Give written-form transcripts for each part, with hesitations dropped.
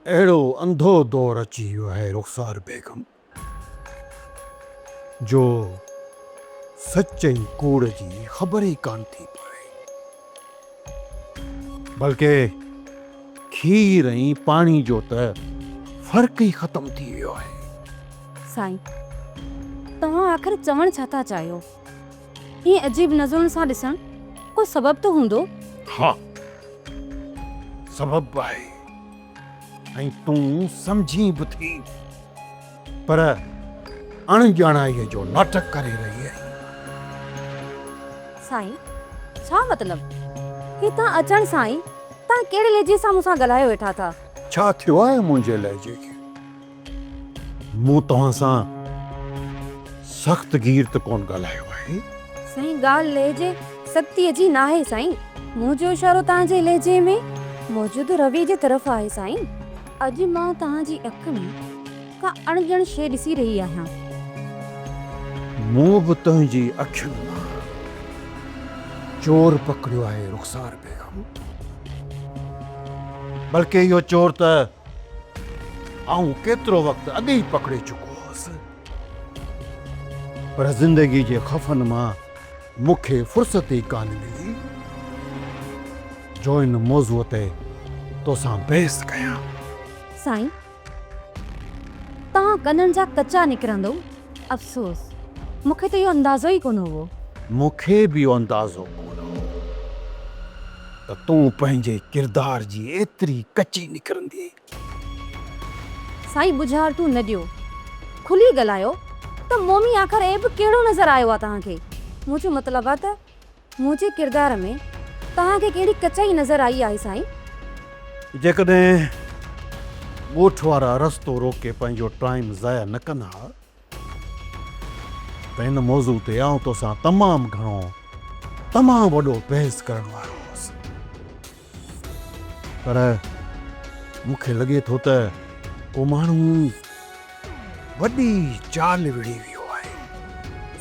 अहिड़ो अंधो दौर अची वियो आहे रुख़सार बेगम, जो सच ऐं कूड़ जी ख़बर ई कान थी पए, बल्कि खीर ऐं पाणी जो त फ़र्क़ु ई ख़तम थी वियो आहे। साईं, तव्हां आख़िर चवण छा था चाहियो? हीअं अजीब नज़रुनि सां ॾिसण को सबब त हूंदो? हा, सबब आहे ऐं तूं समझी बि थी, पर अणॼाणाईअ जो नाटक करे रही आहे। साईं, छा मतिलब? ही तव्हां अचण सां ई तव्हां कहिड़े लहजे सां मूंसां ॻाल्हायो वेठा था? छा थियो आहे मुंहिंजे लहजे खे? मूं तव्हां सां सख़्त गीर त कोन ॻाल्हायो आहे। साईं, ॻाल्हि लहजे सख़्तीअ जी नाहे साईं। मुंहिंजो इशारो तव्हांजे लहजे में मौजूदु रवि जे तरफ़ आहे साईं। अॼु मां तव्हांजी अख में का अणॼण शइ ॾिसी रही आहियां। मूं बि तुंहिंजी अखियुनि मां चोर पकड़ियो आहे रुख़सार बेगम, बल्कि इहो चोर त आऊं केतिरो वक़्तु अॻु ई पकड़े चुको हुअसि, पर ज़िंदगी जे ख़फ़नि मां मूंखे फ़ुर्सत ई कान मिली जो इन मौज़ूअ ते तोसां बहस कयां। साईं, तव्हां कननि जा कचा निकिरंदो। अफ़सोस, मूंखे त इहो अंदाज़ो ई कोन हुओ। मूंखे बि इहो अंदाज़ो कोन हो त तूं पंहिंजे किरदार जी एतिरी कची निकिरंदी। साईं, बुझारतू न ॾियो, खुली ॻाल्हायो त मोमी आख़िर ऐब कहिड़ो नज़र आयो आहे तव्हांखे? मुंहिंजो मतिलबु आहे त मुंहिंजे किरदार में तव्हांखे कहिड़ी कचाई नज़र आई आहे साईं? जेकॾहिं ॻोठ वारा रस्तो रोके पंहिंजो टाइम ज़ाया न कंदा त हिन मौज़ू ते आउं तोसां तमामु वॾो बहस करण वारो हुअसि, पर मूंखे लॻे थो त को माण्हू वॾी चाल विढ़ी वियो आहे।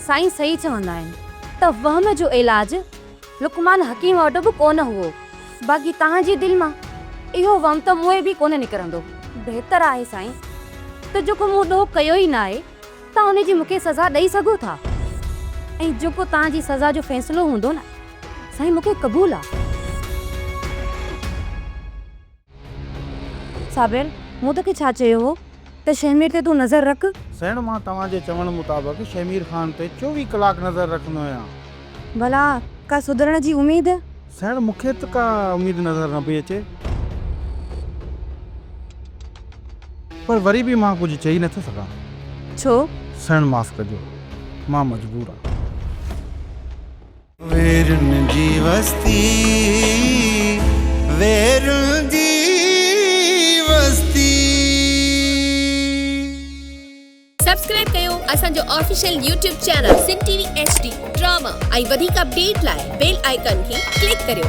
साईं, सही चवंदा आहिनि त वहम जो इलाज लुकमान हकीम वटि बि कोन हुओ। बाक़ी तव्हांजी दिलि मां इहो वहम त मुंहुं बि कोन निकिरंदो। बहितर आहे साईं त जेको मूं ॾोह कयो ई न आहे तव्हां उनजी मूंखे सज़ा ॾेई सघो था, ऐं जेको तव्हांजी सज़ा जो फ़ैसिलो हूंदो न साईं, मूंखे क़बूल आहे। साबिर, मूं तोखे छा चयो हो त शहमीर ते तूं नज़र रख? सेण, मां तव्हांजे चवण मुताबिक़ शमीर ख़ान ते 24 कलाक नज़र रखंदो आहियां। भला का सुधरण जी उम्मीद? सेण, मूंखे त का उम्मीद नज़र न पई अचे, पर वरी बि मां कुझु चई नथो सघां। छो? सेण, माफ़ कजो, मां मजबूर आहियां। वेरुन जी वस्ती, वेरुन जी वस्ती। सब्सक्राइब कयो असांजो official YouTube channel Sindh TV HD drama ऐं वधीक अपडेट लाइ बेल आइकन खे क्लिक करियो।